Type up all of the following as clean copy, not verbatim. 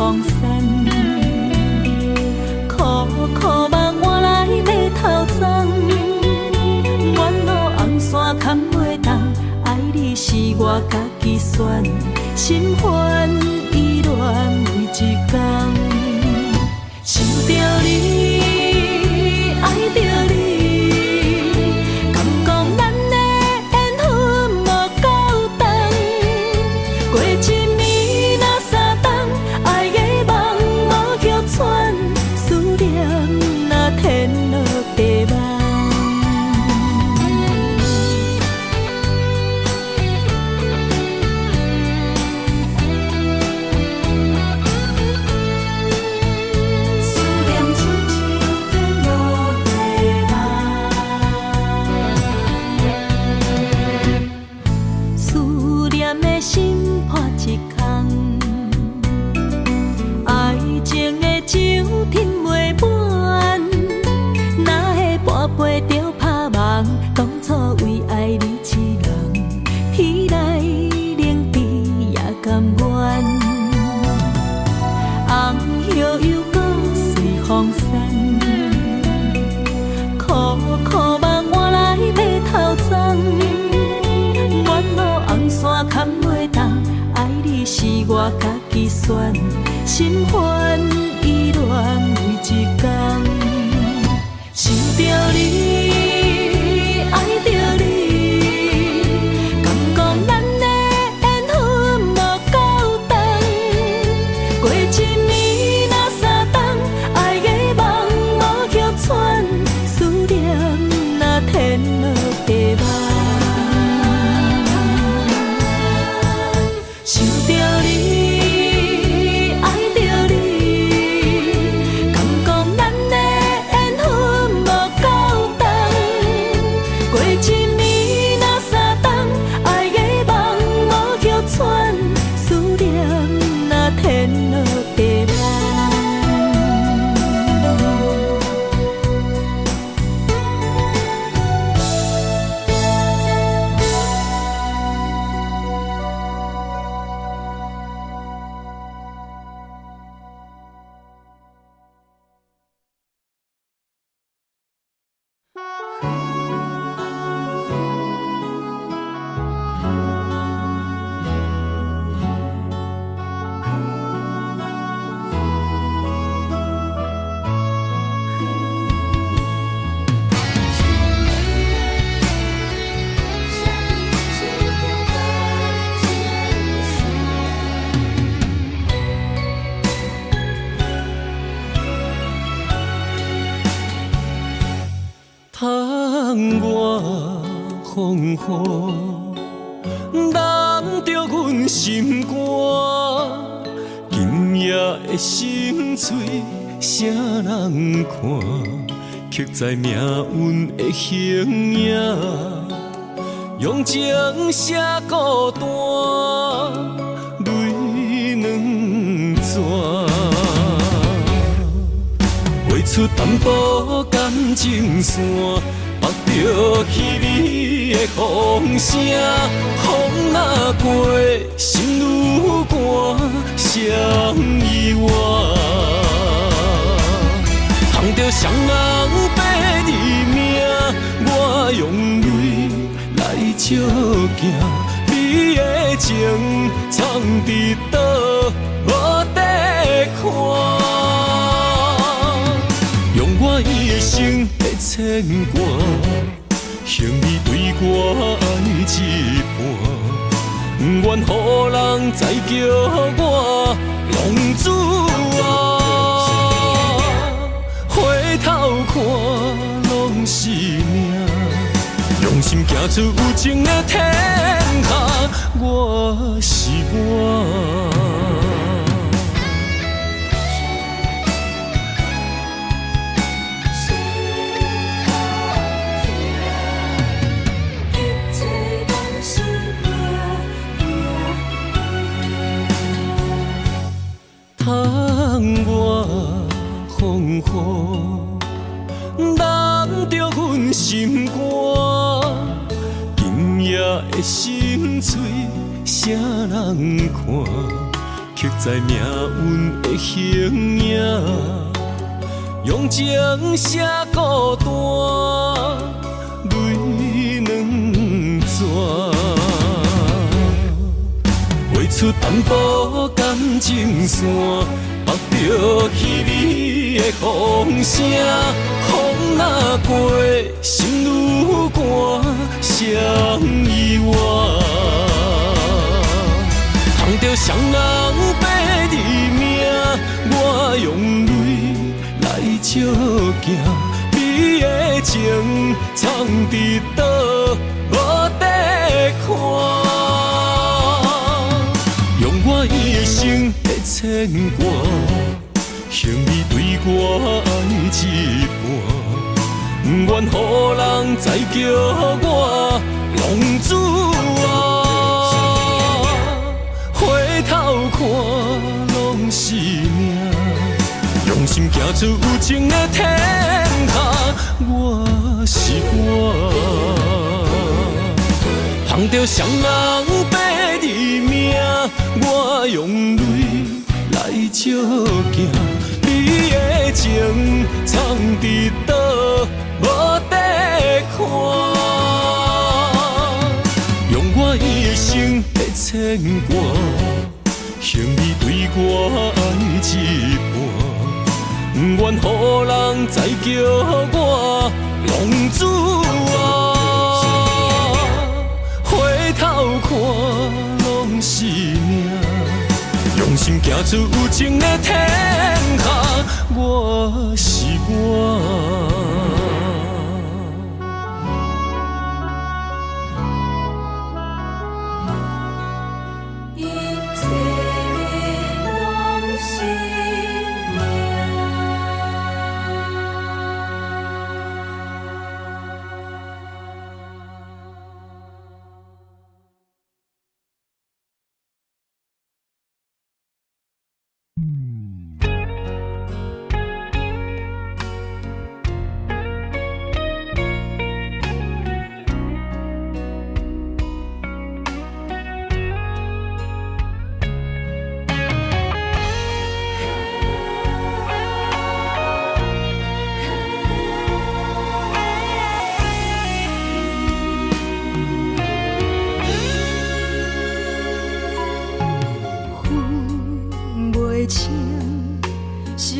风散，苦苦梦换来要头鬃，远路红线牵袂动，爱你是我家己选，心烦意乱为一天，想着你，爱着你。我家己选，心烦意乱为一天，想着你，爱着你，敢讲咱的缘分无够长，过一年若三冬，爱的梦无歇喘，思念若天落地网。想着你，爱着你，敢讲咱的缘分无够长，过一年若三冬，爱的梦无歇喘，思念若天落地网。窗外风雨，染着阮心肝。今夜的心碎，啥人看？刻在命运的形影，用情写孤单，泪两逝。画出淡薄感情线，目着稀微的风声，风若过，心愈寒，谁意外？通着双人白字名，我用泪来照镜，你的情藏伫倒，无地看。用我一生的牵挂，向你对我爱一半，不愿予人再叫我浪子啊！回头看拢是命，用心行出有情的天下，我是我。窗外风雨，染着阮心肝。今夜的心碎，啥人看？刻在命运的形影，用情写孤单，泪两逝。画出淡薄感情线，目着稀微的风声，风若过，心愈寒，谁意外？通着双人白字名，我用泪来照镜，你的情藏伫倒，无得看。用我一生的牵挂，向你对我爱一半，不愿予人再叫我浪子啊！回头看拢是命，用心行出有情的天下，我是我。捧着双人白字名，我用泪来照镜，你的情藏伫倒，无得看。用我一生的牵挂，向你对我爱一半，不愿予人再叫我浪子啊！回头看拢是命，用心行出有情的天下，我是我。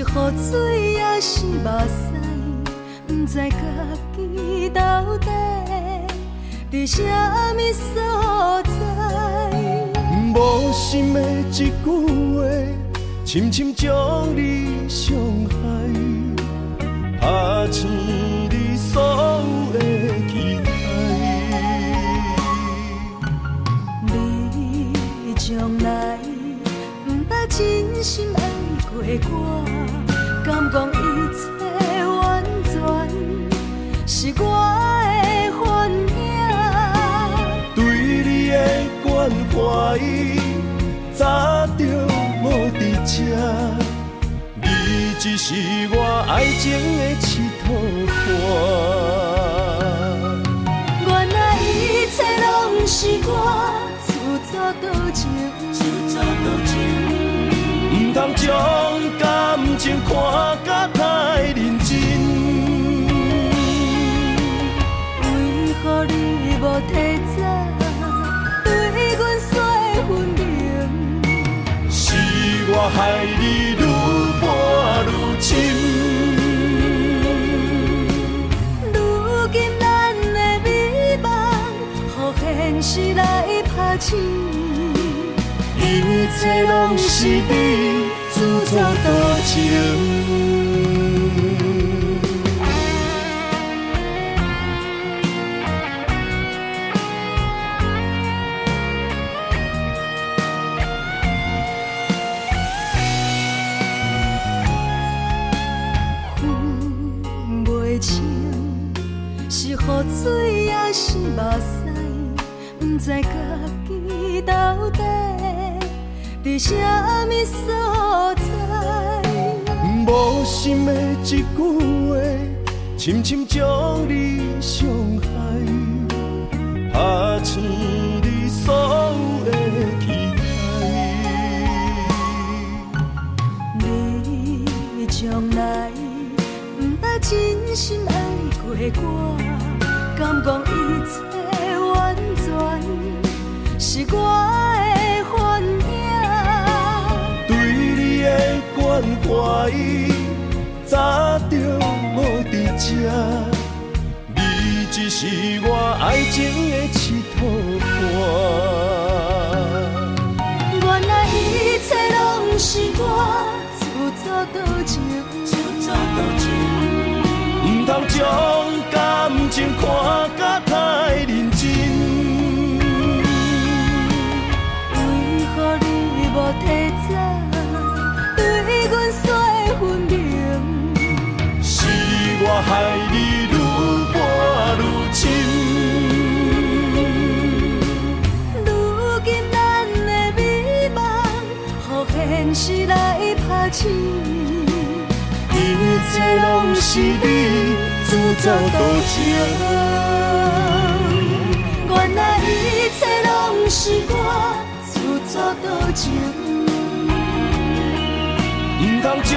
雨水也是目屎，不知家己到底伫啥物所在。无心的一句话，深深将你伤害，拍醒你所有的期待。你从来不捌真心爱过我，敢讲一切完全是我的幻影？对你的关怀，早就无伫这，你只是我爱情的佚佗伴。原来一切拢是我自作多情，唔通将感情看甲太认真。为何你无提早对阮说分明？是我害你愈伴愈深。如今咱的美梦，予现实来拍醒。一切拢是你自作多情。分袂清，是雨水也是目屎，不知家己到底伫啥物所在。无心的一句话，深深将你伤害，拍醒你所有的期待。将来，不捌真心爱过我，敢讲一切完全是我的幻影？对你的关怀，早就无伫这，你只是我爱情的一套伴。原来一切拢是我自作多情，唔通将感情看甲太认真。为何你无提早对阮说分明？是我害你愈搬愈深。如今咱的美梦，予现实来拍醒。一切拢是你自作多情，原来一切拢是我自作多情。唔通将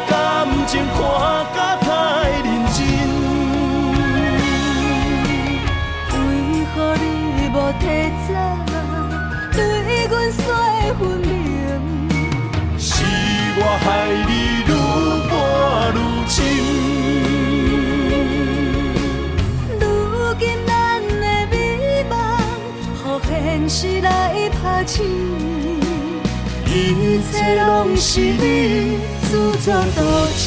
感情看甲太认真。为何你无提早对阮说分明？是我害你愈搬愈深。如今咱的美梦，予现实来拍醒。一切拢是你自作多情。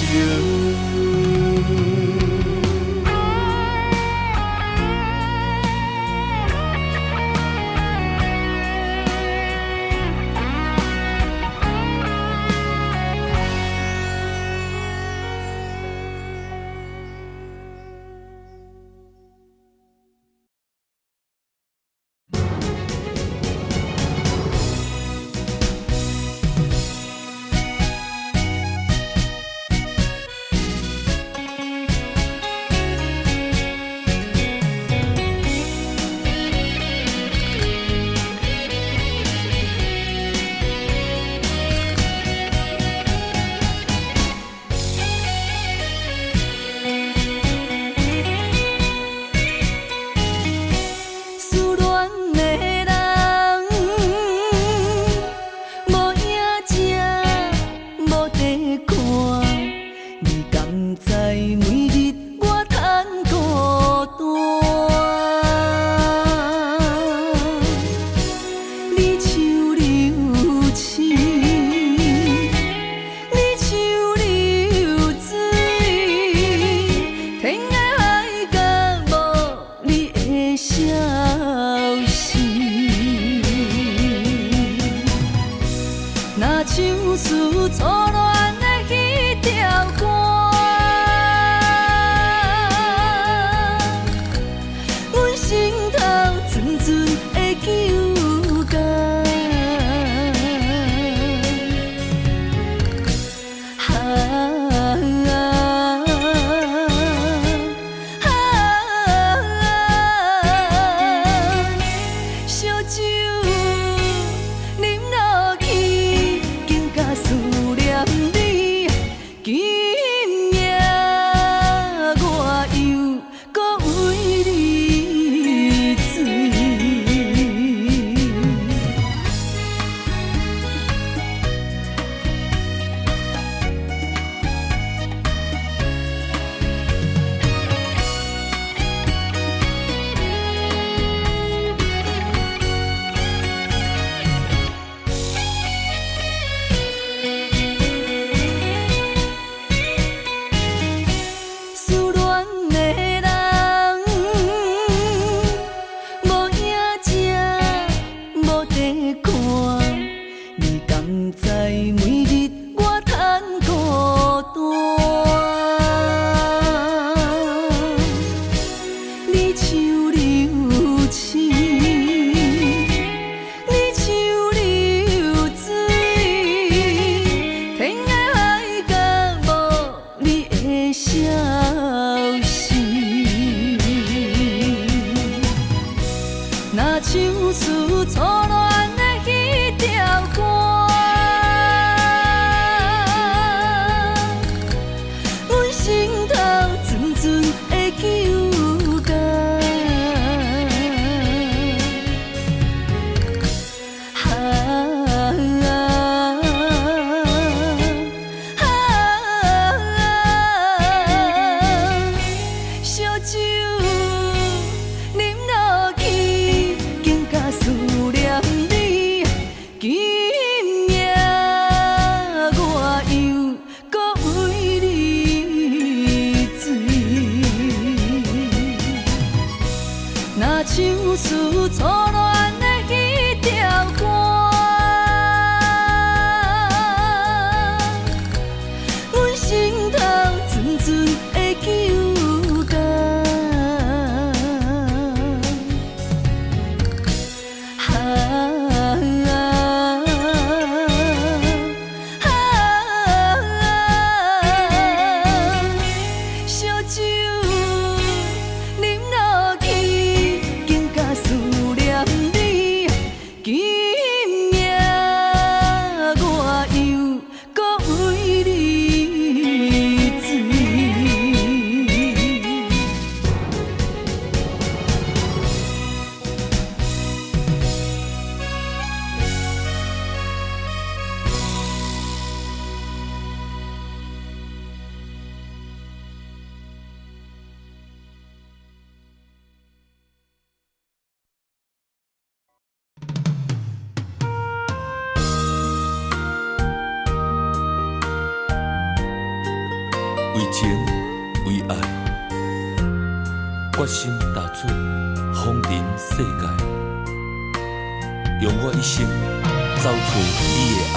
为情为爱，决心踏出风尘世界，用我一生找找你的爱。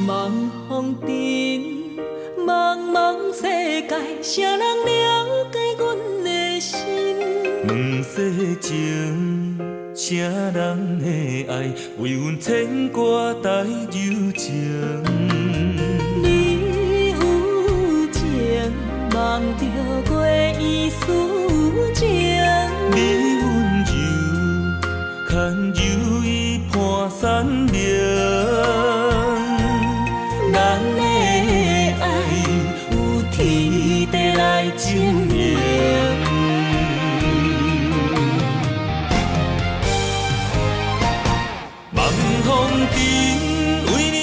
茫风尘，茫茫世界，谁人了解阮的心？两世情，谁人的爱，为阮牵挂带柔情。你有情，梦着月圆思情。你温柔，牵柔意伴山明。咱的爱有天地来证明。望风尘，为你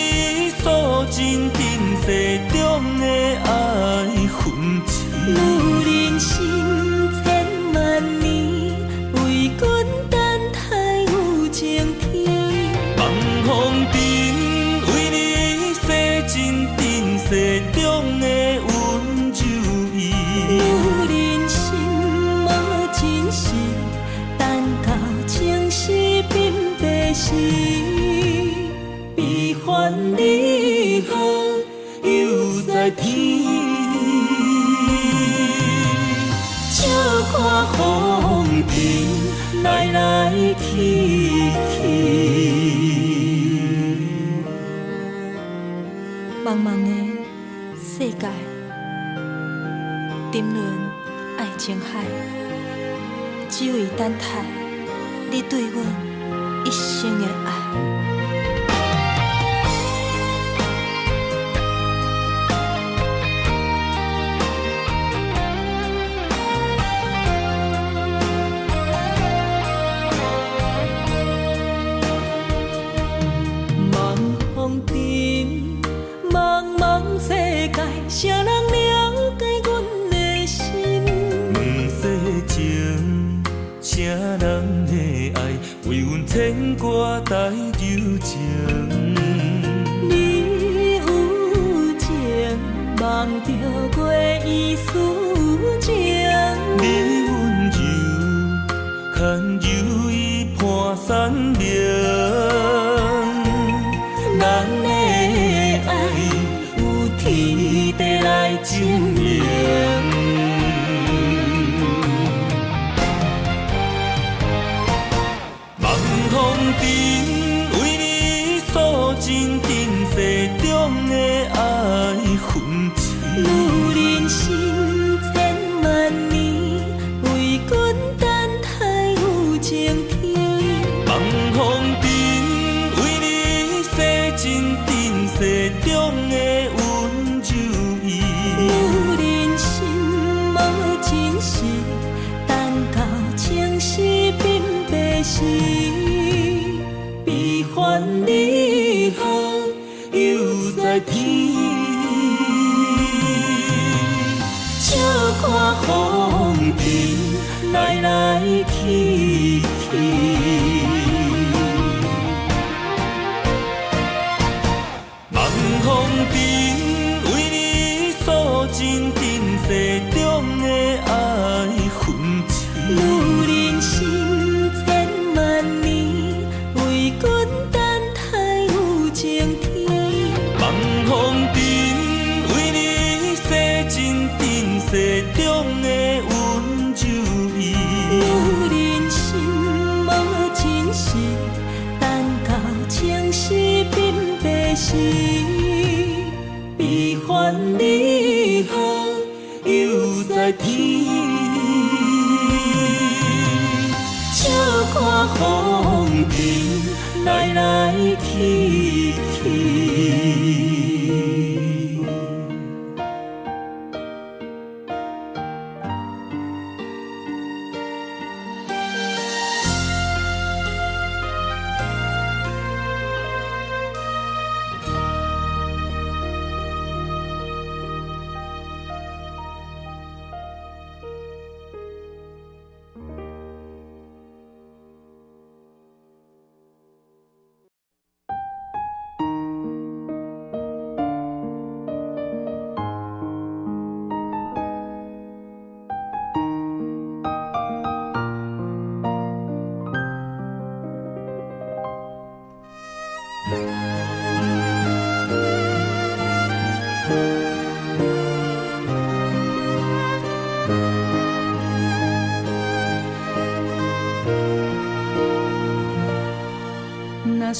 诉尽今世中的爱痕迹。有人生千万年，为阮等待有情天。望风尘，为你洗尽今世中的温柔意。有人生无真实，等到情丝鬓白时，悲欢离合犹在天。笑看风尘来来去去。茫茫的世界，沉沦爱情海，只为等待你对阮一生的爱。茫风尘，茫茫世界，谁人了解阮的心？两世情，谁人的爱，为阮牵挂带柔情。你有情，梦着月圆思情。你温柔，牵柔意伴山明。咱的爱有天地来证明。望风尘，为你诉尽今世中的爱痕迹。有人生千万年，为阮等待有情天。望风尘，为你洗尽今世中的温柔意。有人生无真实，等到情丝鬓白时，悲欢离合犹在天。笑看风尘来来去去。望风尘，为你诉尽今世中的爱痕迹。有人生千万年，为阮等待有情天。望风尘，为你洗尽今世中的温柔意。有人生无真实，等到情丝鬓白时，悲欢离合犹在天。笑看风尘来来去去。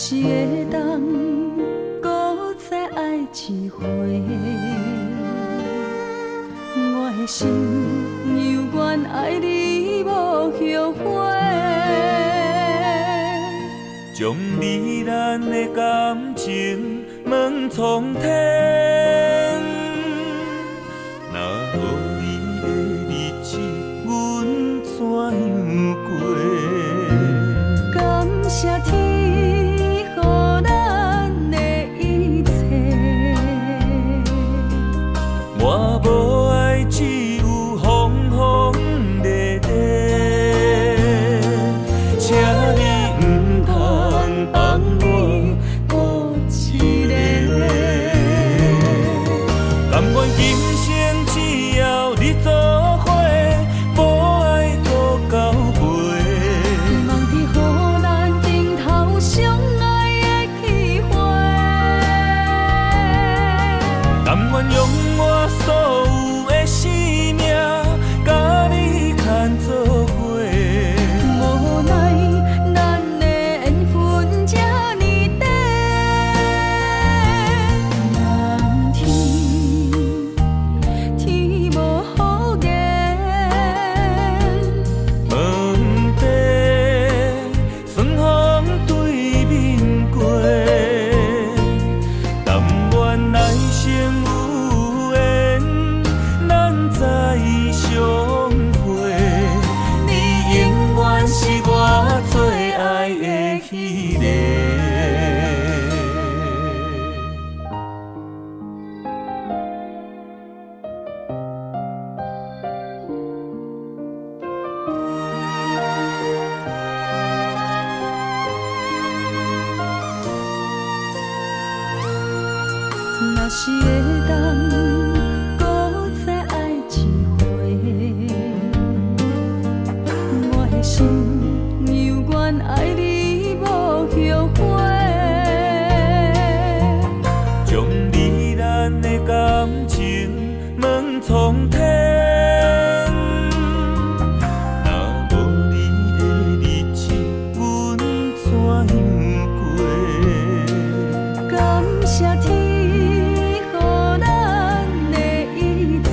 是会当搁再爱一回，我的心犹原爱你无后悔。将你咱的感情问苍天，若予你的日子，阮怎样过？感谢天，予咱的一切。我无爱，只有风风地地，请你唔通放我孤一个。甘愿今生只要你做伙，无爱搁交陪。望天予咱顶头相爱的机会。甘愿用我所有的生命，甲你牵做伙。无奈咱的缘分这呢短，望天天无好言，问题顺风对面过，但愿来生有缘，咱再相会。你永远是我最爱的彼个。若是会当搁再爱一回，我的心犹原爱你无后悔。将你咱的感情问苍天，若无你的日子，阮怎样过？感谢天，予咱的一切。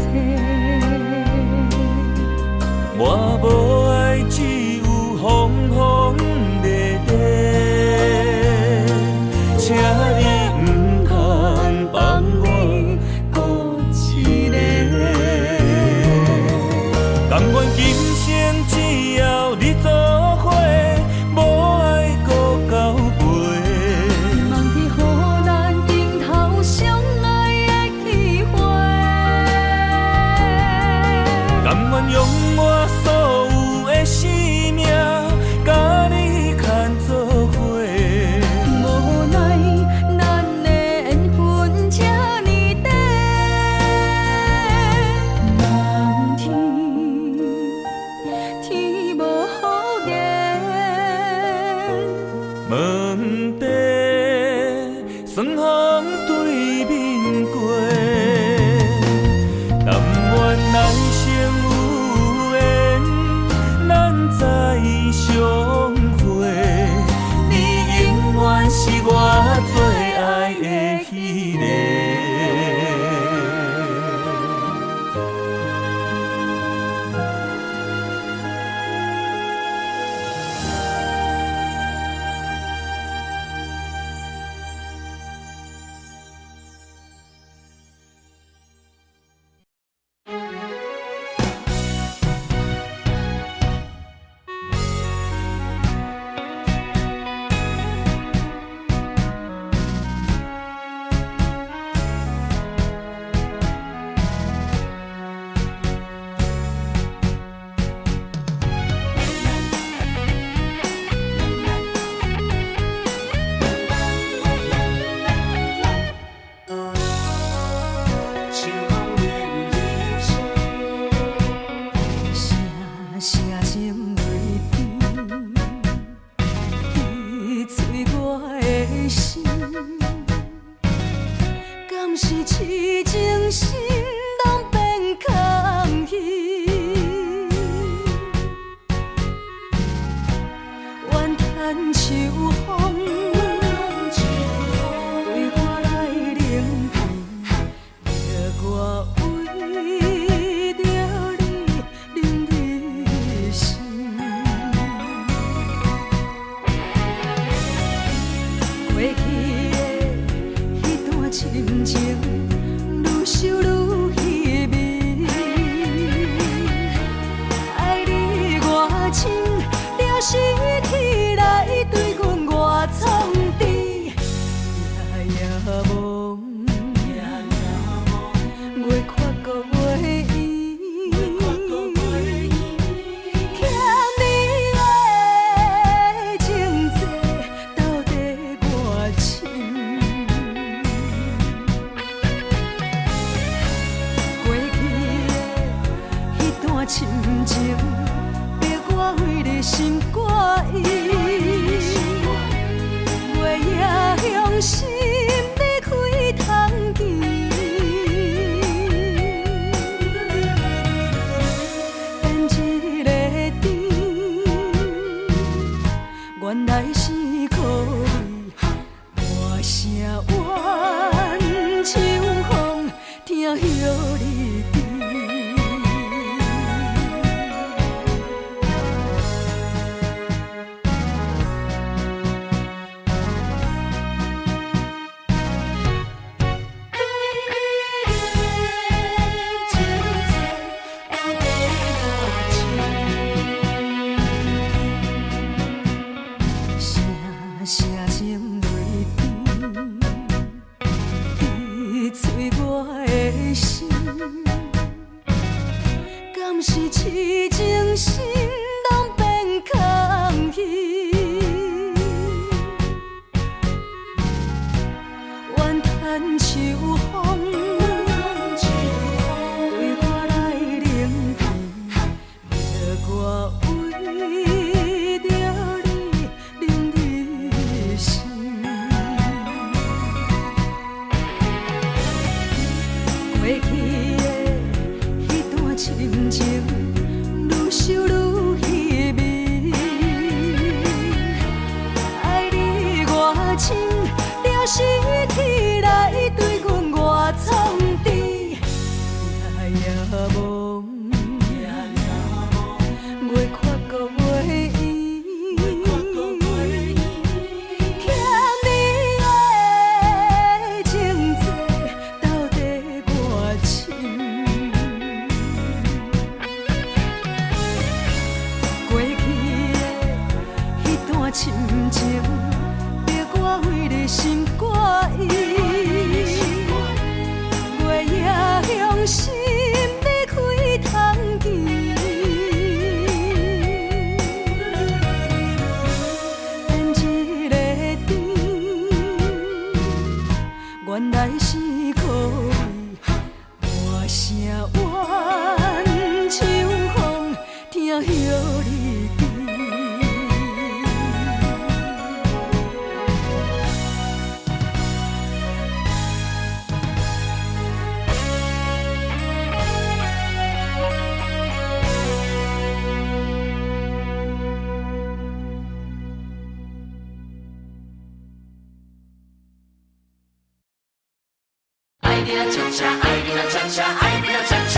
我无爱，只有风风地地，请你唔通放我孤一个。甘愿今生只要你做伙，无爱搁交陪。望天予咱顶头相爱的机会。甘愿用我所有的生命，甲你牵做伙。无奈咱的缘分这呢短，望天天无好言，问题顺风对面过，但愿来生有缘，咱再相会。你永远是我最爱的彼个。深情，逼我为你心肝意。月夜向心你开窗机，变一个甜，原来是靠你。大声怨秋风，听晓你甜。声声泪甜，滴碎我的心。敢是痴情心拢变空虚？怨叹秋风，对我来冷淡，要我为着你冷一生。过去的迄段深情，愈想愈稀微。爱你偌深，了尸体来对阮偌创治，夜梦，袂看过袂圆。欠你的情债，到底偌深？过去的迄段深情，逼我为你心肝意。月夜向心你开窗机，变一个甜，原来是靠你。大声怨秋风，听晓你甜。爱你啦恰恰，爱你啦恰恰，爱你啦恰恰。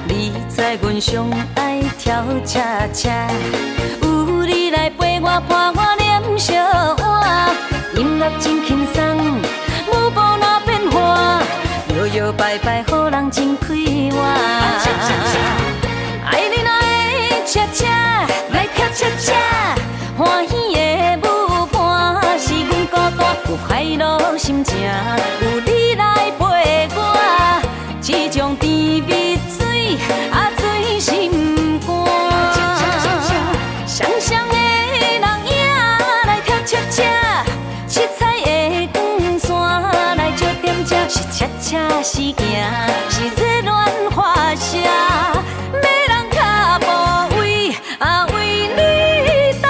你知阮上爱跳恰恰，有你来陪我伴我念小碗，音乐真轻松，舞步哪变化，摇摇摆摆，予人真快活。爱你哪会恰恰，来跳恰恰，欢喜的舞伴是阮孤单，有快乐心情，有你来陪我，这种甜蜜水啊醉心肝。双双的人影来跳恰恰，七彩的光线来照点这，是恰恰是行，是热恋花谢，要人脚步为啊为你打。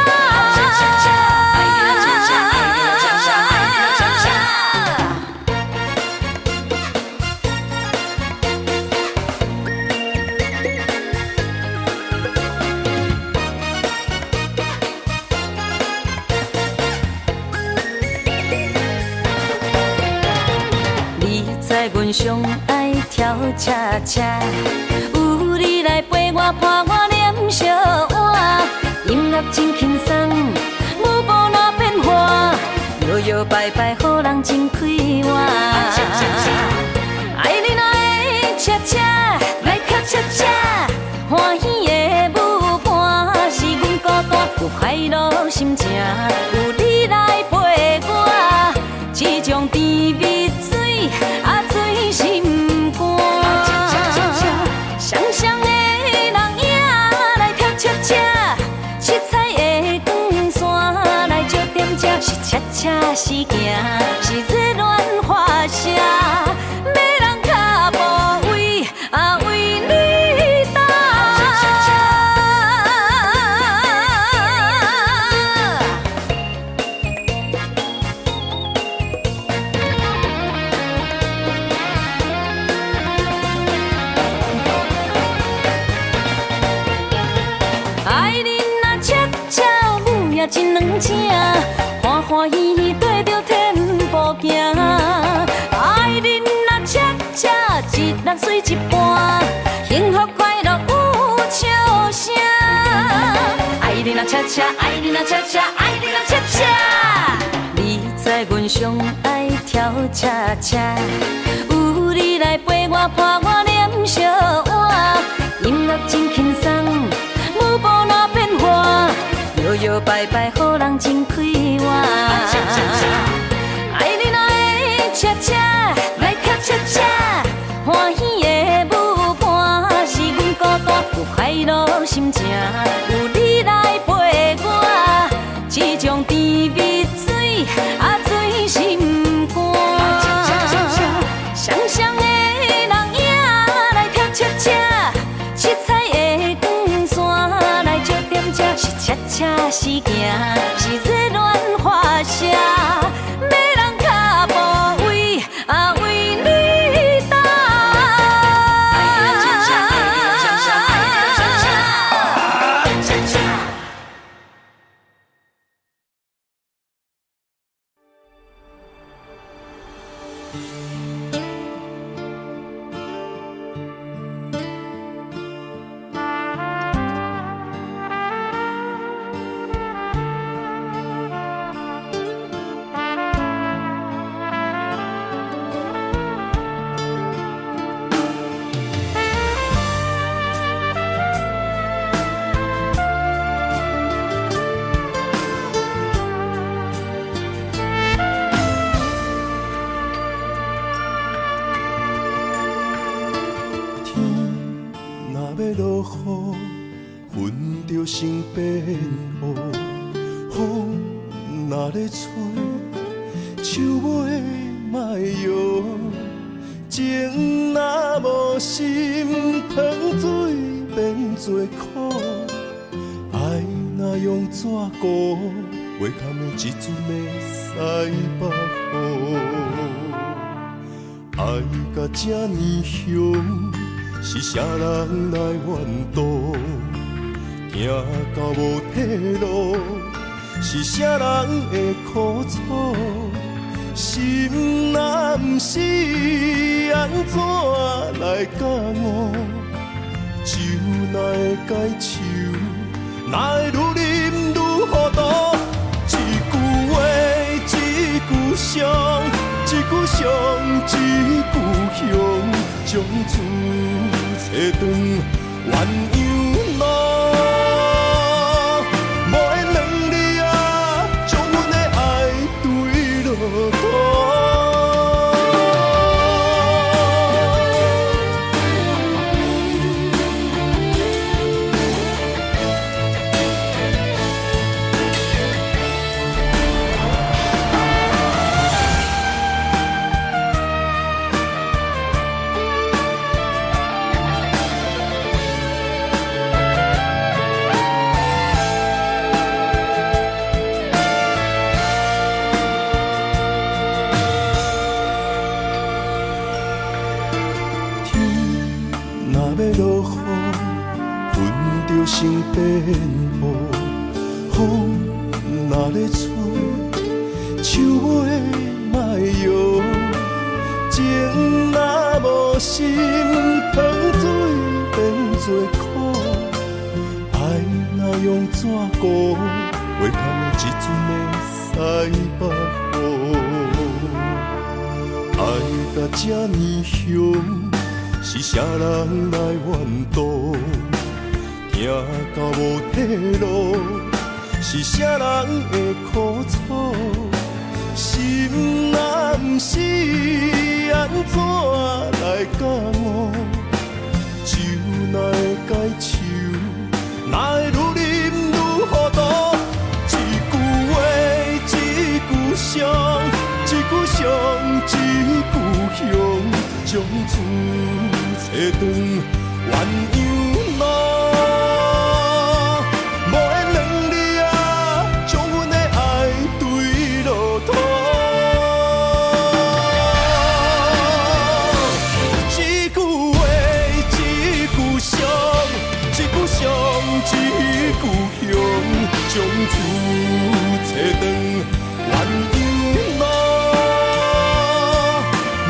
你知阮上爱跳恰恰，有你来陪我伴我念小碗，音乐真轻松，舞步哪变化，摇摇摆摆，予人真快活。爱你哪会恰恰，来跳恰恰，欢喜的舞伴是阮孤单，有快乐心情，有你来陪我，这种甜蜜水啊醉心肝。双双是行，是热恋花舍，要人脚步为为你担。爱你若恰恰有也真两正，欢欢喜喜对着天步行。爱你若恰恰一人随一半，幸福快乐有笑声。爱你若恰恰，爱你若恰恰，爱你若恰恰。你知阮上爱跳恰恰，有你来陪我伴我念小碗，音乐真轻松。舞步哪变化，摇摇摆摆，予人真快活。爱你若会恰恰，来跳恰恰，欢喜的舞伴是阮孤单有快乐心情，有你来陪我，这种甜蜜水醉心肝。双双的人影来跳恰恰，七彩的光线来照点这，是恰恰是行，是热恋花舍，要人脚步为为你担。爱你恰恰，爱你恰恰，爱你恰恰，恰恰。落雨，云就成变乌；风若咧吹，树尾莫摇。情若无心，糖水变做苦。爱若用纸糊，袂堪的一阵的西北雨。爱甲这呢凶。是啥人来怨妒？行到无退路，是啥人会苦楚？心若不是安怎来教我？酒哪会解愁？哪会愈啉愈糊涂？一句话，一句伤，一句伤，一句凶，将厝找转鸳鸯路。无缘两你啊，将阮的爱对落土。落雨，云就成变乌；风若咧吹，树尾莫摇。情若无心，糖水变做苦。爱若用纸糊，袂堪的一阵的西北雨。爱甲这呢凶。是啥人来怨妒？行到无退路，是啥人会苦楚？心若不是安怎来教我？酒哪会解愁？哪会愈啉愈糊涂？一句话，一句伤。将厝找转鸳鸯路。无缘两你啊，将阮的爱对落土。一句话，一句伤，一句伤，一句香，将厝找转鸳鸯路。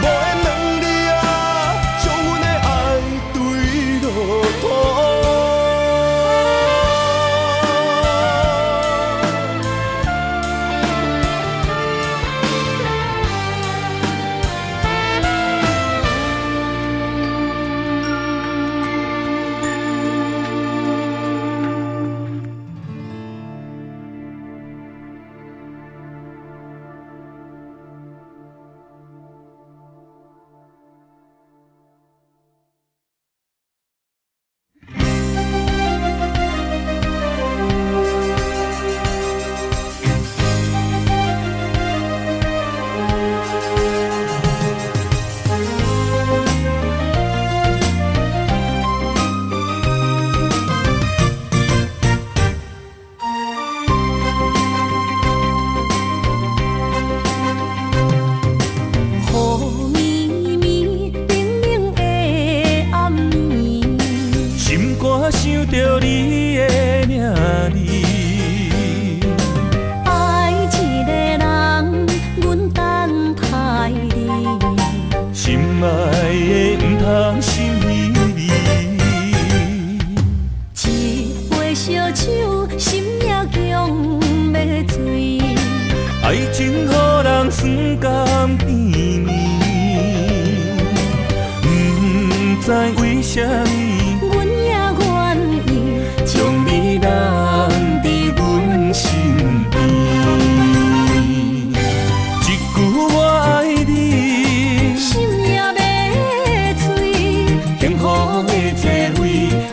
无缘两你啊，将阮的爱对落土。想着你的名字，爱一个人，阮等待你，心爱的不通心稀微。一杯烧酒，心也强要醉。爱情予人酸甘甜蜜，不知为什么，阮也愿意将你留伫阮身边。一句我爱你，心也要醉。幸福的座位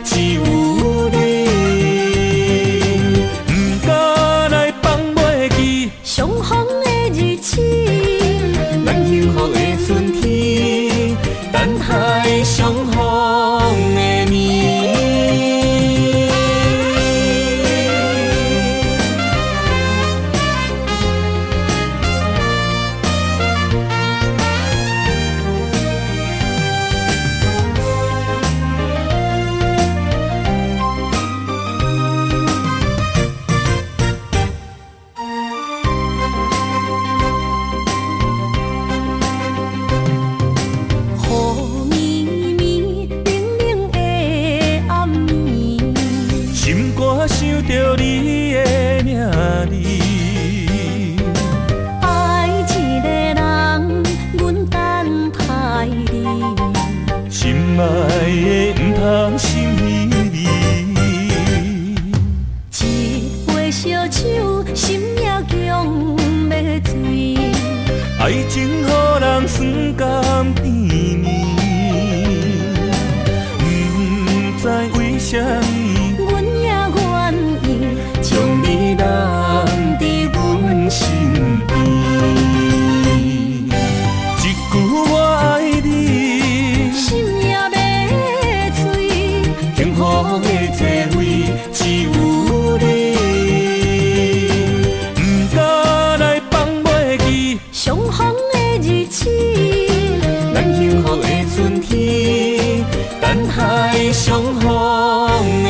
只有你，不敢来放袂记相逢的日子，咱幸福的春天，等待相逢的暝。雨绵绵，冷冷的暗暝，心肝想着你的名字，爱一个人，阮等待你，心爱的不通心稀微。一杯烧酒，心也强要醉。爱情予人酸甘甜蜜，不知为什么，阮也愿意将你留伫阮身边。一句我爱你，心也要醉。幸福的座位只有你，不敢来放袂记相逢的日子，咱幸福的春天，等待相逢的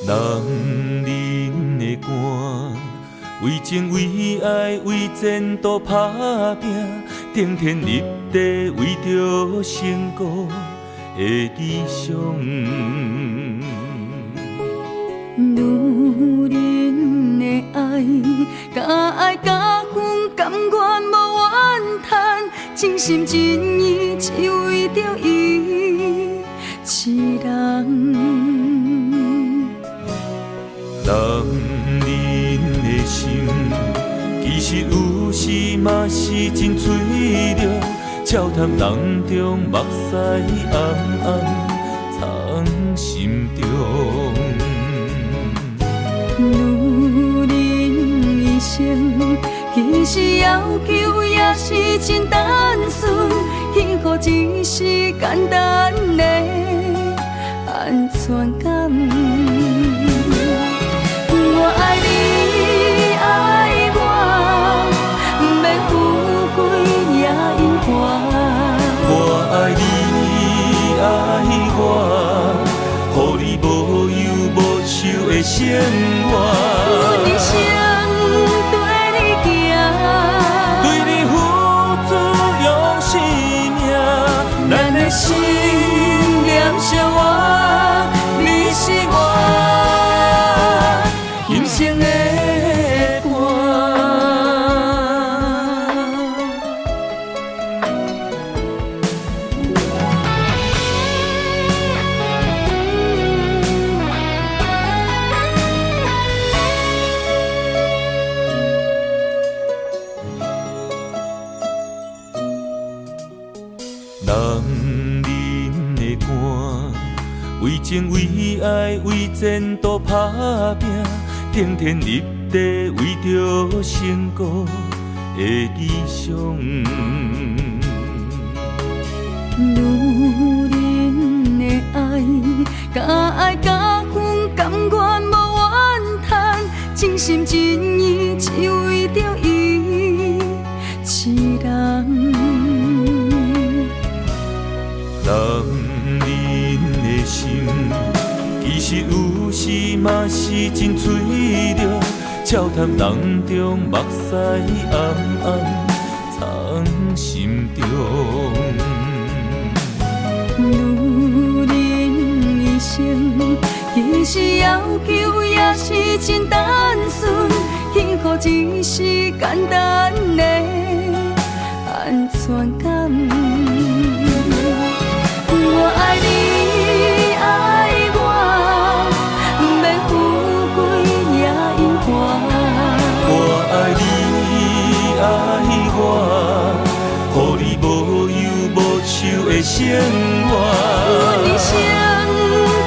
人的肝，为情为爱为前途打拼，顶天立地为着成功的理想。女人的爱，甲爱甲恨，甘愿无怨叹，真心真意只为着伊一人。人的心，其实有时嘛是真脆弱，笑谈当中目屎暗暗藏心中。女人一生，其实要求也是真单纯，幸福只是简单的安全感。我爱你，爱我，不免富贵也永远。我爱你，爱我，予你无忧无愁的生活。一生对你行，对你付出用生命，咱的心念相活，你是我今生的伴。人的肝，为情为爱为前途打拼，顶天立地为着成功的理想。女人的爱，甲爱甲恨，甘愿无怨叹，真心真意只为着伊一人。人的心，其实有时嘛是真脆弱，笑谈当中目屎暗暗藏心中。女人一生，其实要求也是真单纯，幸福只是简单的安全感。我爱你，爱我，不免富贵也永远。我爱你，爱我，予你无忧无愁的生活。一生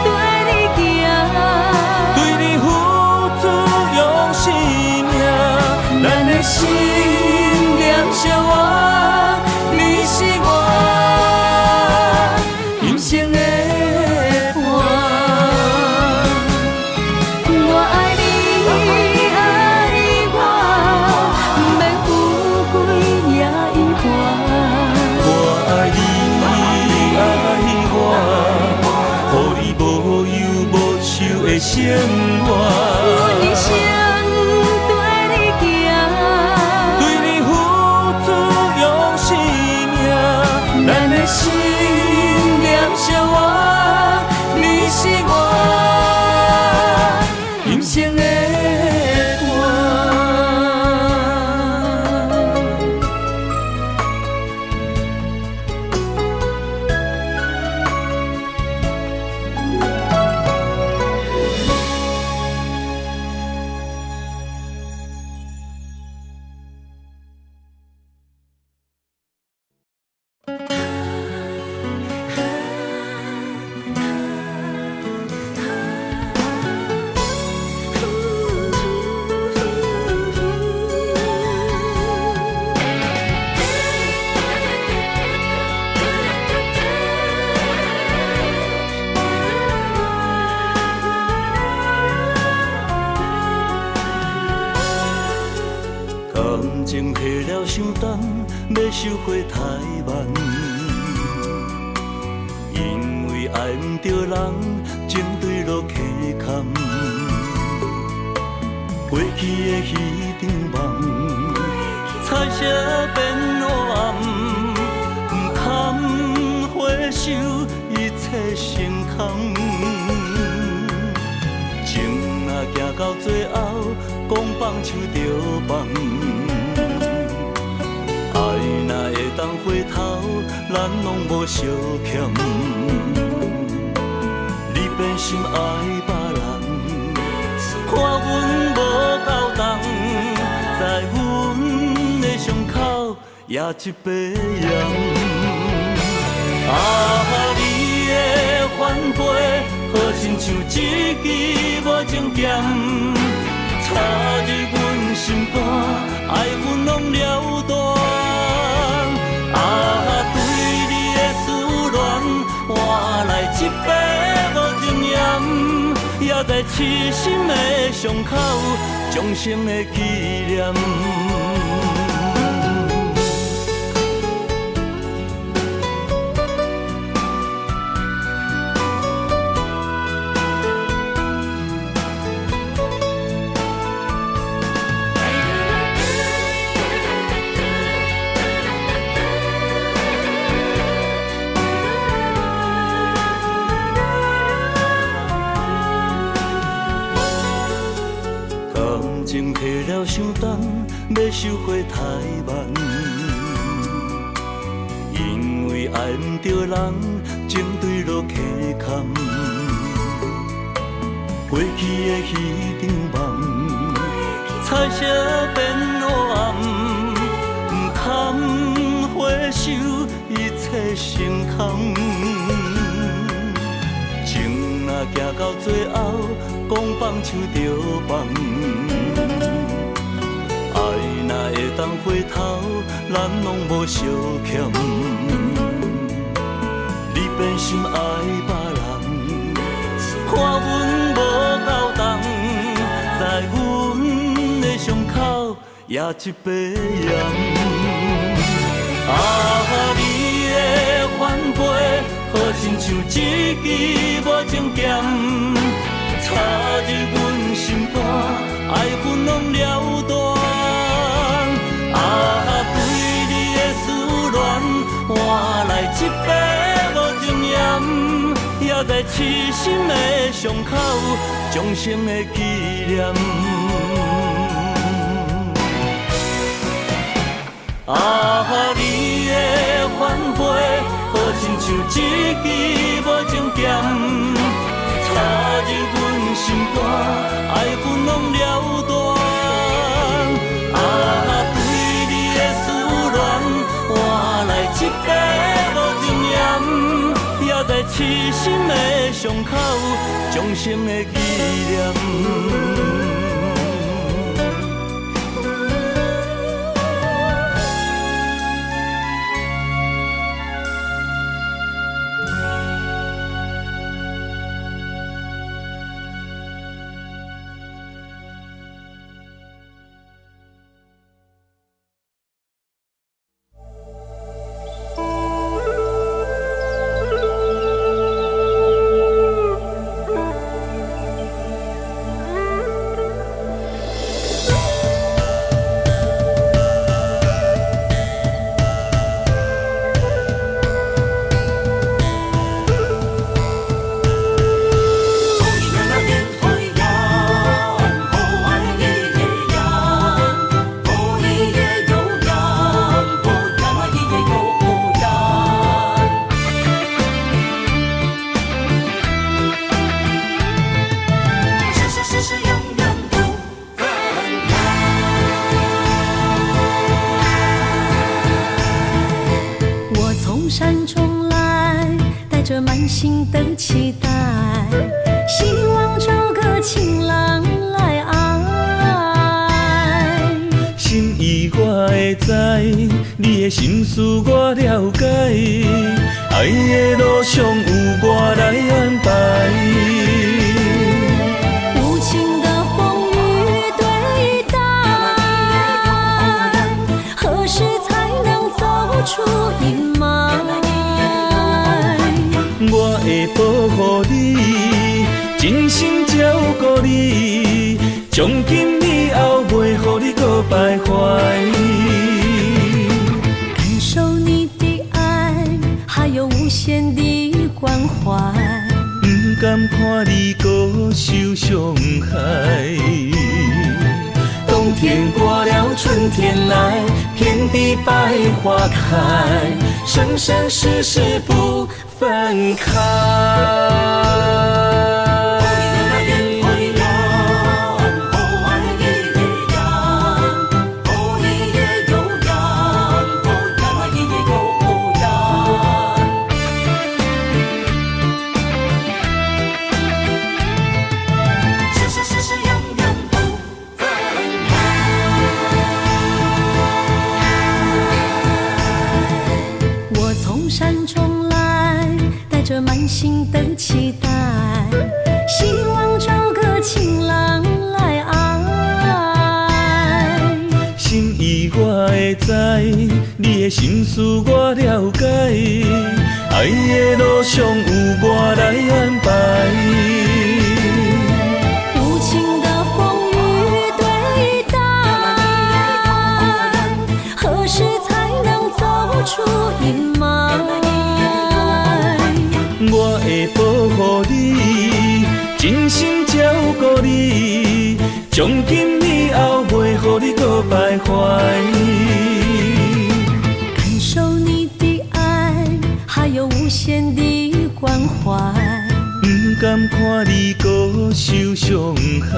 对你行，对你付出用生命，咱的心念相活，你是我今生的伴。我爱你，爱我，不免富贵也永远。我爱你，爱我，予你无忧无愁的生活。一生对你行，对你付出用生命，咱的心念相活，你是我今生的伴。感情下了伤重，要收回太慢。因为爱不着人，情对路溪坎。受一切成空。情若行到最后，讲放手就放。爱若会当回头，咱拢无相欠。你变心爱别人，看阮无够重，在阮的伤口也一杯盐。啊，你的反背，好亲像一支无情剑，插入阮心肝，爱阮拢了断。啊，对你的思恋，换来一杯无情盐，也在痴心的伤口，终生的纪念。情褪了伤重，要收回太慢。因为爱唔着人，情对落溪坎。过去的彼场梦，彩色变黑暗，唔堪回首一切成空。情若行到最后，讲放手就放。若会当回头，咱拢无相欠。你变心爱别人，看阮无够重，在阮的伤口也一杯盐。啊，你的反背，好亲像一支无情剑，插入阮心肝，爱阮拢了断。换来一杯无情盐，也在痴心的伤口，终生的纪念。啊，你的反背，好亲像一支无情剑，插入阮心肝，爱阮拢了断。一杯无情盐，也在痴心的伤口，终生的纪念。满心的期待，希望找个情郎来爱。心意我会知，你的心思我了解，爱的路上有我来安排。无情的风雨对待，何时才能走出阴霾？我会保护你，真心照顾你，从今以后袂予你搁徘徊。感受你的爱，还有无限的关怀。不甘看你搁受伤害。冬天过了，春天来，遍地百花开，生生世世不分开。满心的期待，希望找个情人来爱。心意我会知，你的心思我了解，爱的路上有我来安排。无情的风雨对待，何时才能走出阴霾？我会保护你，真心照顾你，从今以后袂予你搁徘徊。感受你的爱，还有无限的关怀。不甘看你搁受伤害。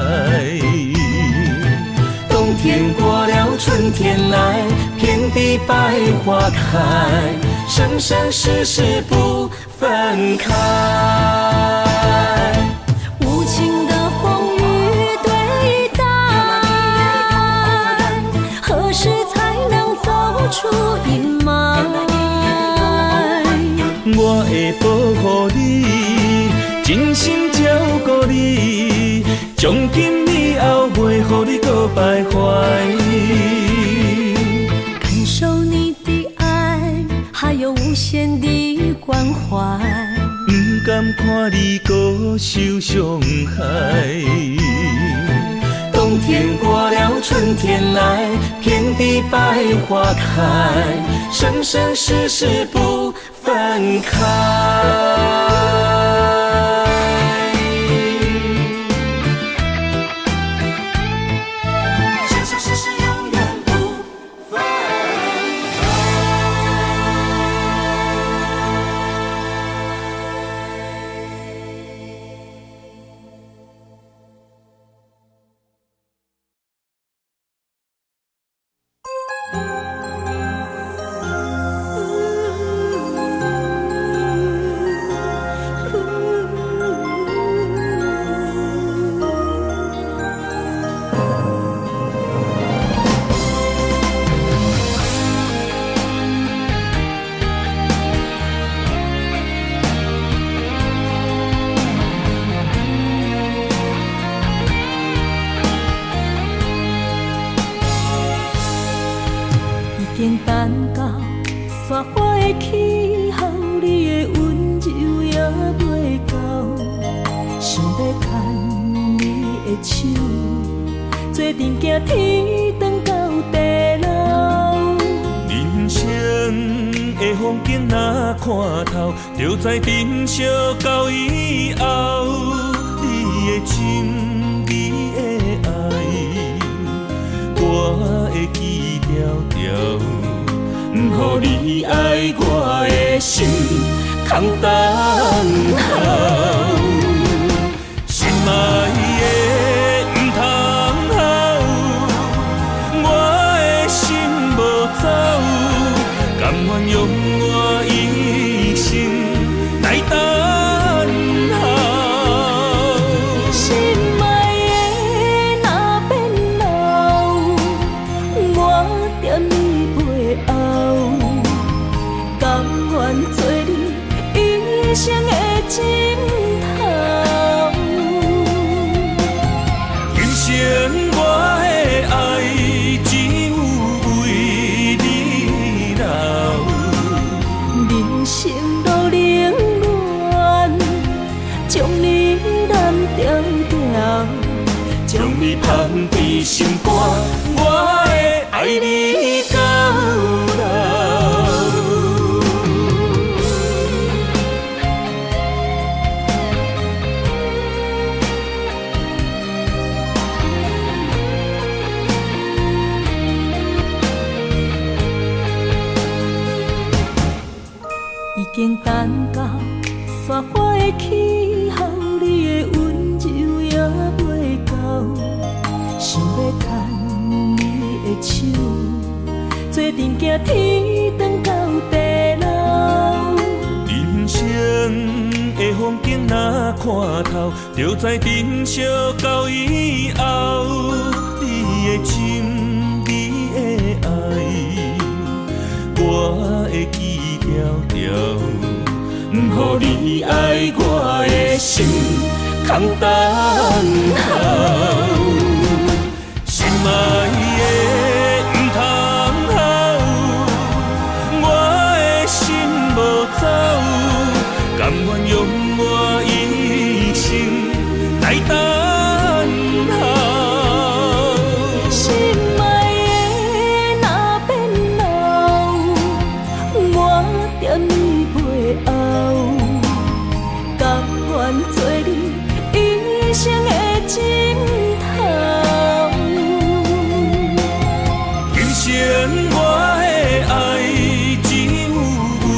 冬天过了，春天来，遍地百花开，生生世世不分开。无情的风雨对待，何时才能走出阴霾？我会保护你，真心照顾你，从今以后袂予你搁徘徊。感受你的爱，还有无限的关怀。不甘看你搁受伤害。冬天过了，春天来，遍地百花开，生生世世不分开。已经等到雪花的气候，你的温柔也袂够，想要牵你的手，做阵行天长到地老。人生的风景若看透，就知珍惜到以后。你的情，你的爱，我会记条条。不予你爱我的心空等候，心爱的不通好，我的心无走，甘愿用我一生来等候。心爱的若变老，我惦你背后，甘愿做你一生的枕头。今生我的爱只有为你留，人生路冷暖，将你揽条条，将你放伫心肝，我会爱你到老。已经等到雪花的气候，你的温柔也袂够，想要牵你的手，做阵行天长到地老。人生的风景若看透，就知珍惜到以后。你的心，你的爱，我会记条条。不予你爱我的心空等候，心爱的不通好，我的心无走，甘愿用我一生来等候。心爱的若变老，我惦你背后，甘愿做你一生的枕头。今生我的爱，只有为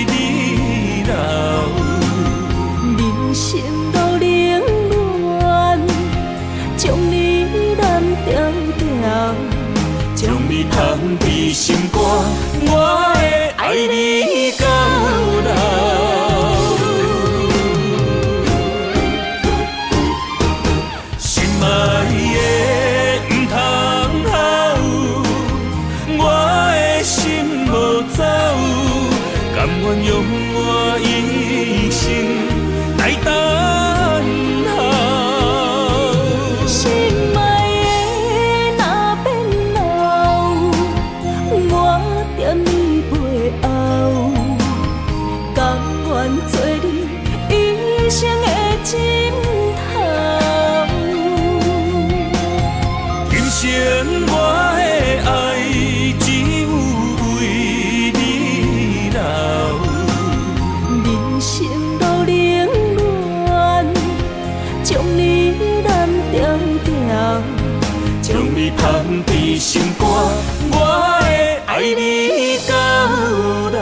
你留。人生路冷暖，将你揽条条，将你放伫心肝，我会爱你到老。心爱的不通好，我的心无走，甘愿用我一生来等候。心爱的若变老，我惦你背后，甘愿做你一生的枕头。今生我的爱，只有为你留。人生路冷暖，将你揽条条，将你放伫心肝，我会爱你到老。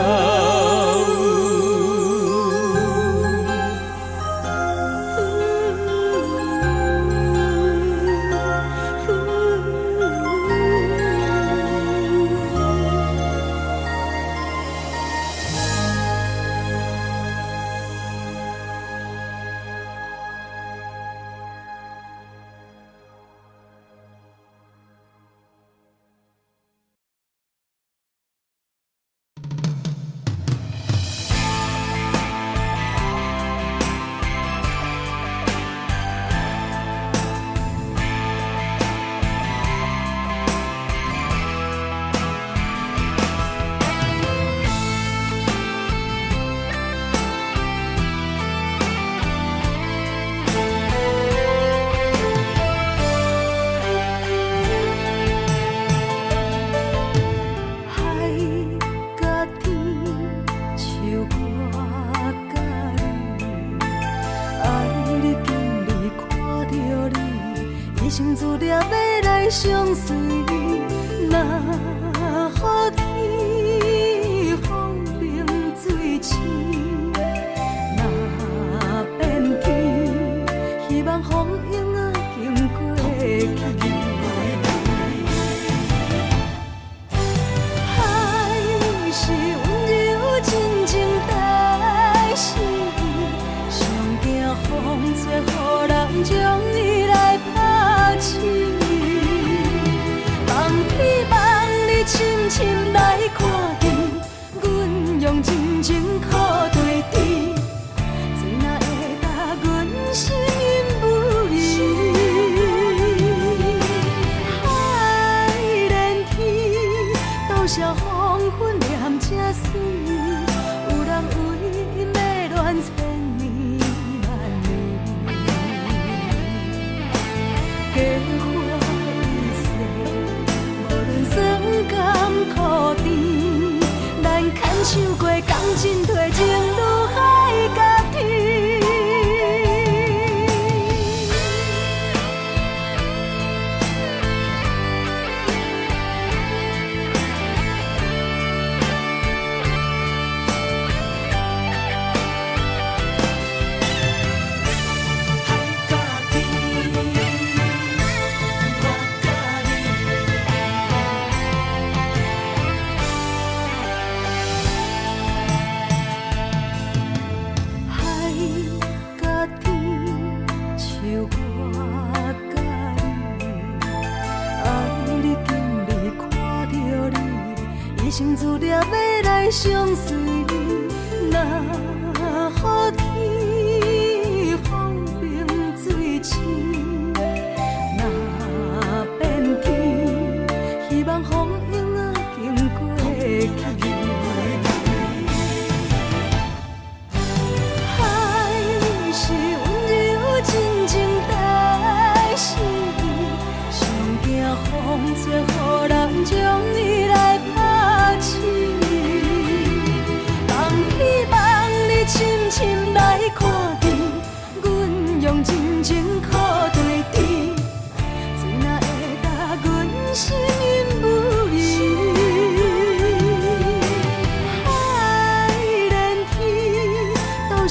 生自念要来相随，若予天风平水清，若变天，希望风影仔经过去。海是温柔真情代诗，上惊风吹，予人将伊来拍醒。望你深深来看见，阮用真情靠对峙，水若会甲阮心因不移。海连天，倒写黄昏念这水，有人为要恋千年万年。花已谢，无论酸甘苦甜，咱牵手过，同进退。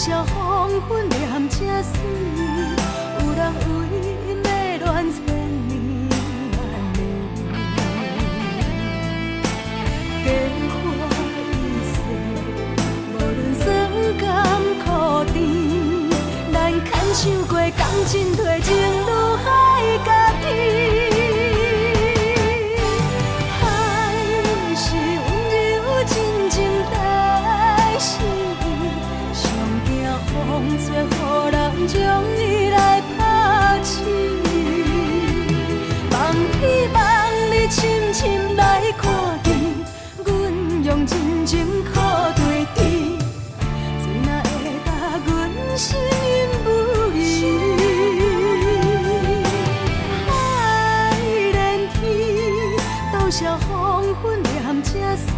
少黄昏念这水，有人为因的恋千年万年。家花已逝，无论酸甘苦甜，咱牵手过感情褪情愈海甲天。风吹，予人将伊来拍醒。望希望你深深来看见，阮用真情靠对天，水若会答阮心不移。海连天，多少黄昏念这水，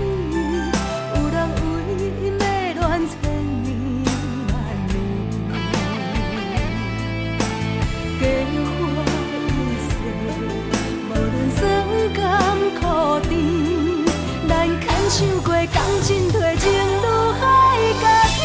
有人为因的恋千年。家花已逝，无论酸甘苦甜，咱牵手过感情褪情愈海甲天。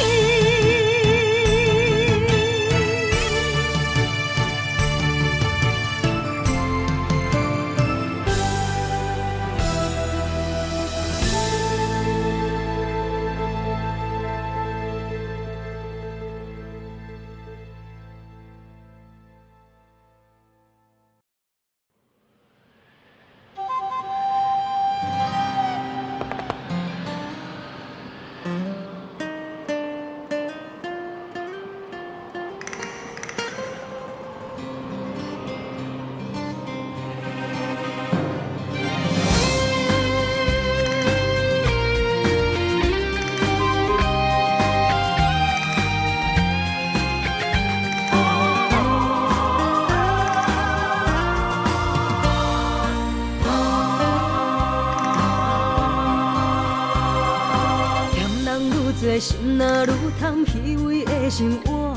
心若愈贪虚伪的生活，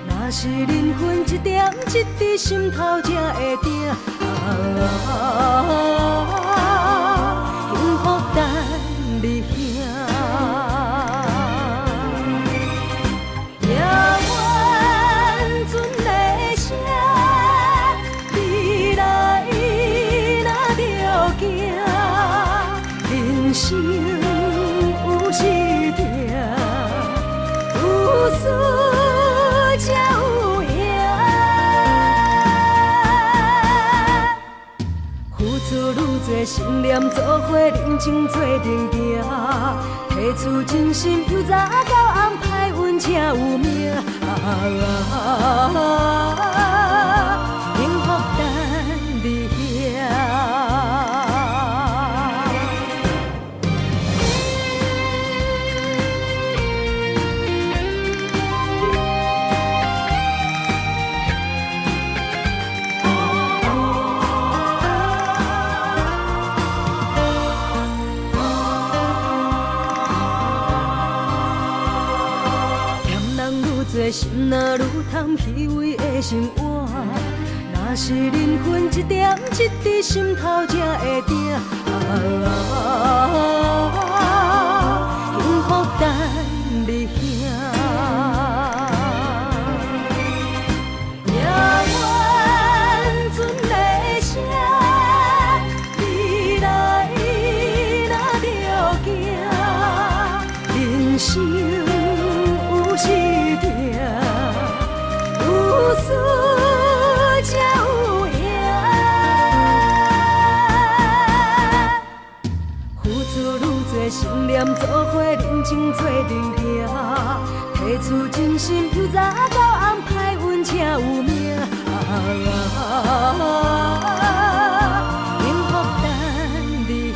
若是灵魂一点一滴心头才会定。幸福等你兄，夜晚船的声，你来若着行，人生。有时有输才有赢，付出愈多，心念做伙，人情做阵行，提出真心，由早到暗，歹运才有命。幸福等你遐。心若愈贪虚伪的生活，若是灵魂一点一滴心头才会定。幸福等你兄，夜晚船的声，你来若着行，人生。有时有输才有赢，付出愈多，心念做伙，人情做阵行，提出真心，由早到暗，歹运才有命。幸福等你遐。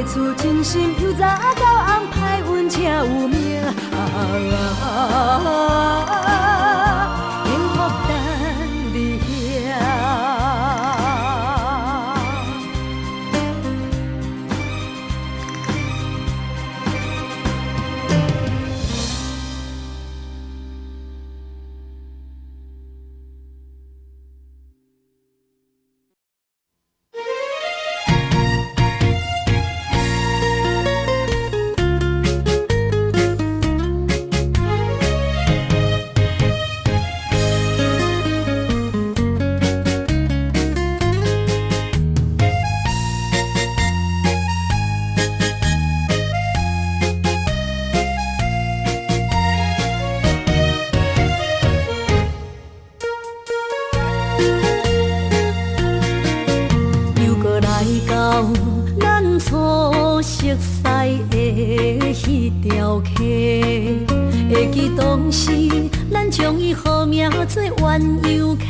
厝真心，由早到暗，歹运才有命。幸福等你遐。咱初熟悉的迄条溪，会记当时咱将伊号名做鸳鸯溪。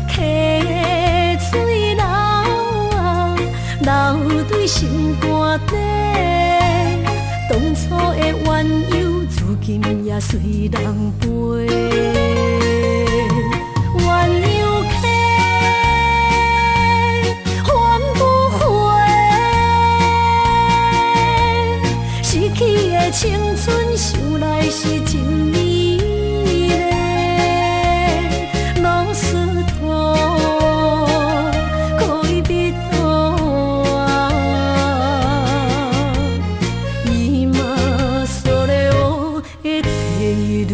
溪水流啊，流对心肝底。当初的鸳鸯，如今也随人飞。鸳鸯青春想来是真美丽，老师徒可以比图啊，伊嘛所了的体路。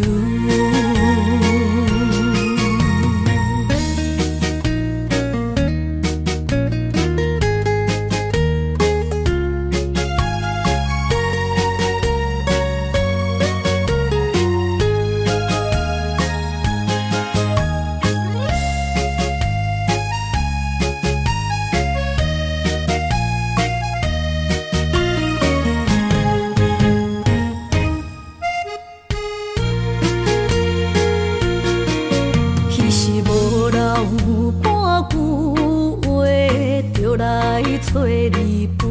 找你陪，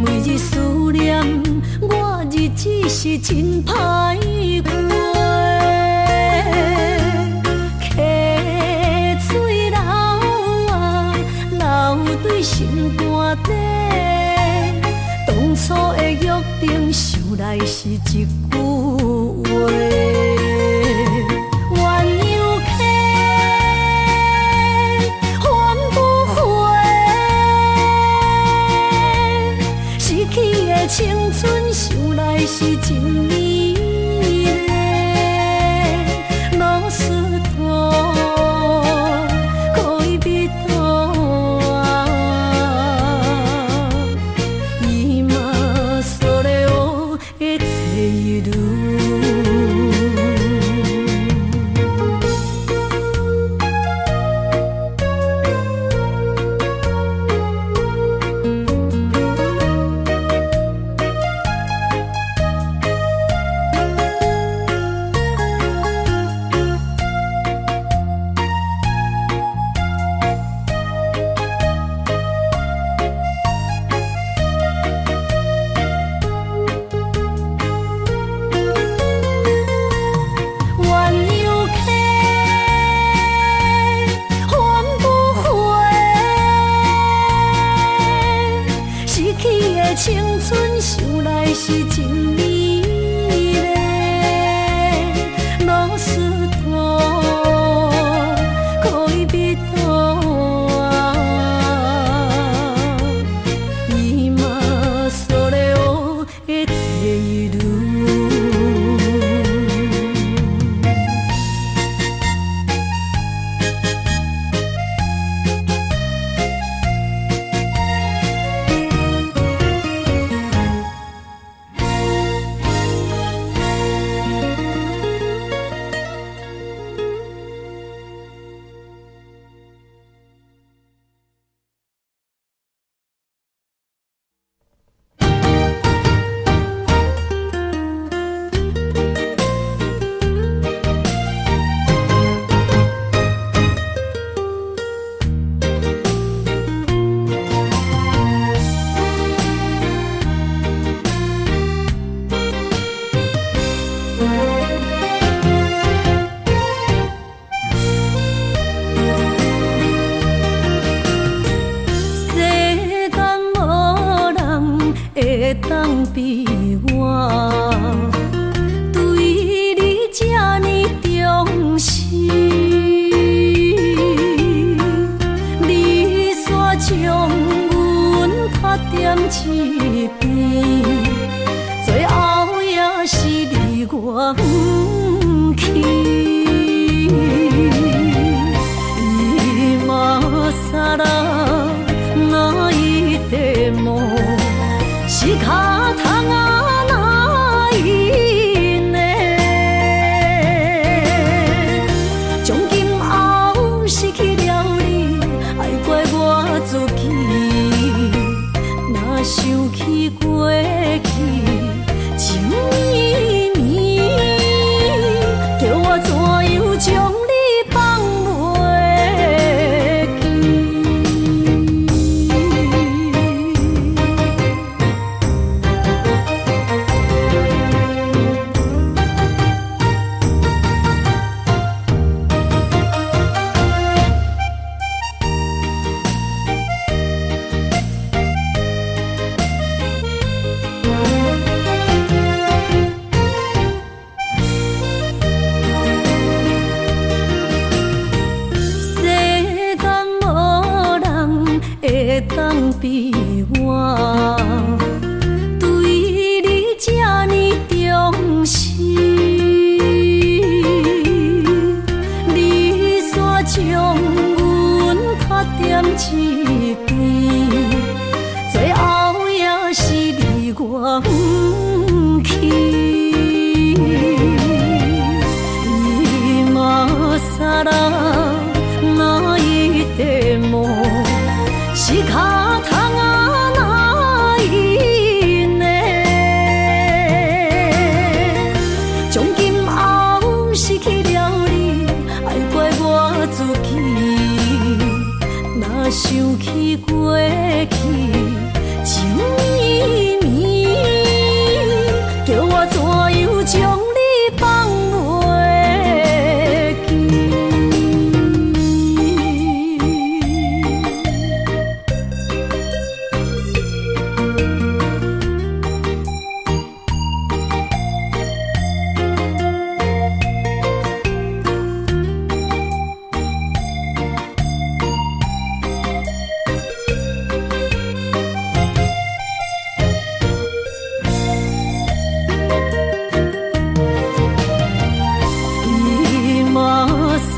每日思念我，日子是真歹过。溪水流啊，流对心肝底。当初的约定，想来是一句话。青春想来是真美丽，老师徒可以比图啊，伊嘛所了的体路。青春想来是真美丽，老师徒可以比图啊，伊嘛所了的体路。会当比我对你这呢重视，你煞将阮拍点一边，最后也是你我不去。萨拉那伊的梦是卡通啊那伊呢？从今后失去了你，爱怪我自己。若想起过去情绵绵，叫我怎样将你放袂？当比我对你这呢重视，你煞将阮拍点一边，最后也是你我不去。伊嘛萨拉那伊的梦。是卡通啊那伊呢？从今后失去了你，爱怪我自己。若想起过去情绵绵，叫我怎样将你放袂记？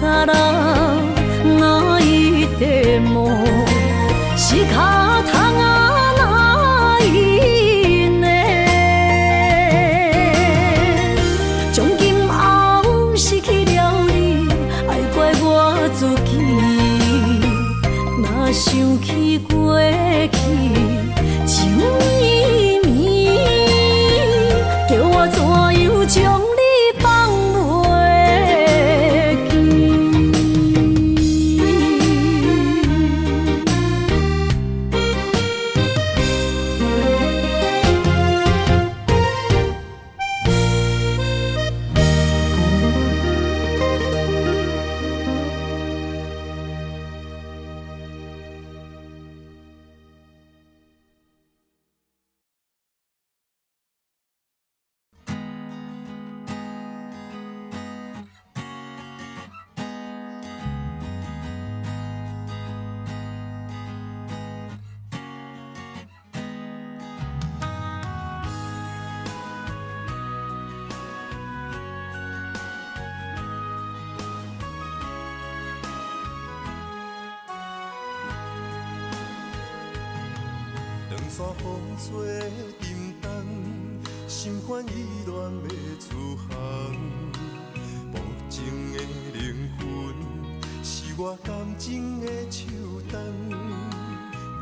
萨拉那伊的梦是卡通啊那伊呢？从今后失去了你，爱怪我自己。若想起过去情绵绵，叫我怎样将你放袂记？山风吹沉重，心烦意乱要出航。无情的灵魂，是我感情的手重。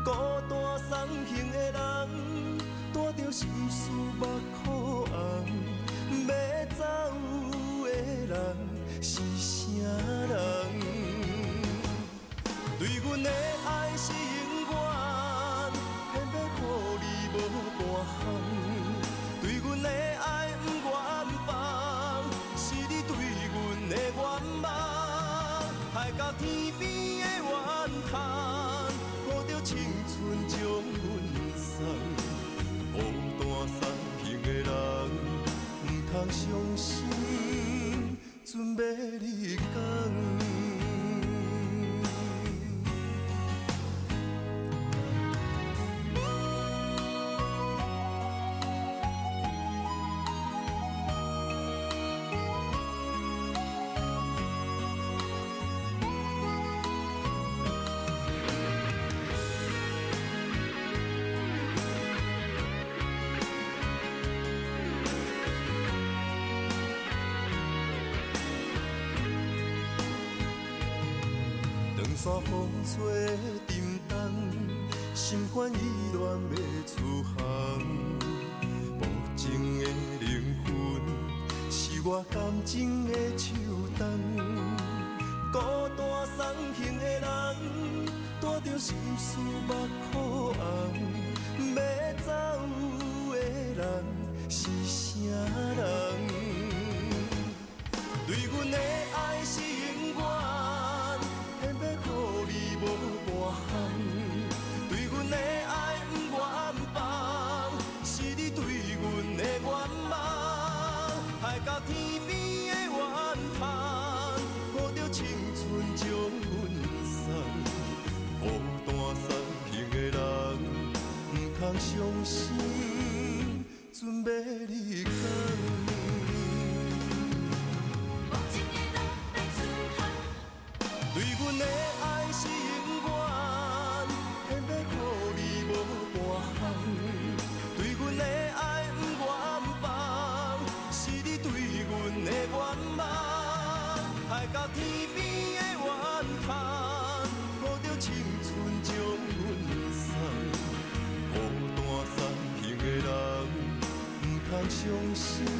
孤单送行的人，带着心事目眶红。要走的人是啥人？对阮的爱是永远。偏要予你无半项，对阮的爱不愿放，是你对阮的愿望，害到天边的怨叹，相信准要你讲。山风吹沉重，心烦意乱要出航。无情的灵魂，是我感情的手动。孤单送行的人，带着心事目眶红。要走的人是啥人？对阮的爱是永远。偏要予你无半项，对阮的爱不愿放，是你对阮的愿望。海角天边的怨叹，抱着青春将阮送。孤单送行的人，不通相信准要你讲。对阮的爱是永远，偏要予你无半项。对阮的爱不愿放，是你对阮的愿望。海角天边的怨叹，抱着青春将阮送。孤单送行的人，不通相信。